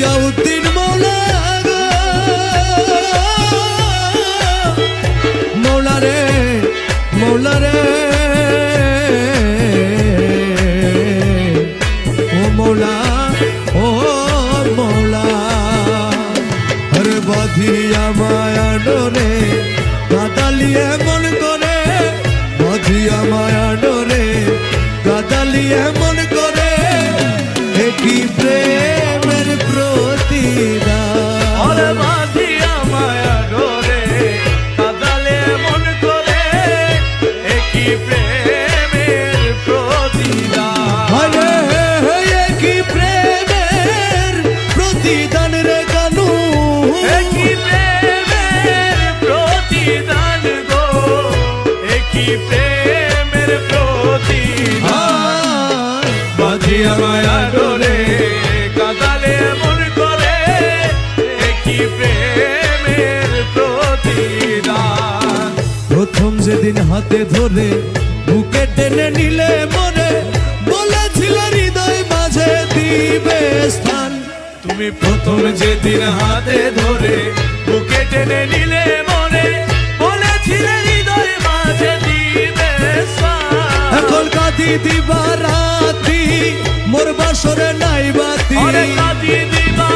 জিয়াউদ্দিন মৌলা গো, মৌলা রে মৌলা রে ও মৌলা ও মৌলা। আরে বাঁধিয়া মায়া ডোরে কাদালিয়ে মন করে, বাঁধিয়া মায়া ডোরে কাদালিয়ে মন করে, একই প্রেমের প্রতিদান। ওরে বাঁধিয়া মায়া ডোরে কাদালে মন করে, একই প্রেমের প্রতিদান। আরে একই প্রেমের প্রতিদান রে কানু, একই প্রেমের প্রতিদান গো, একই প্রেমের প্রতিদান। বাঁধিয়া মায়া ডোরে কাদালে মন করে, একই প্রেমের প্রতিদান। প্রথম যেদিন হাতে ধরে বুকে টেনে নিলে মরে, বলেছিল হৃদয় মাঝে দিবে স্থান। তুমি প্রথম যেদিন হাতে ধরে বুকে টেনে নিলে মনে, বলেছিলে হৃদয় মাঝে দিবে স্থান। এখন কাঁদি দিবা রাতি মোর বাসরে নাই বাতি, ওরে কাঁদি দিবা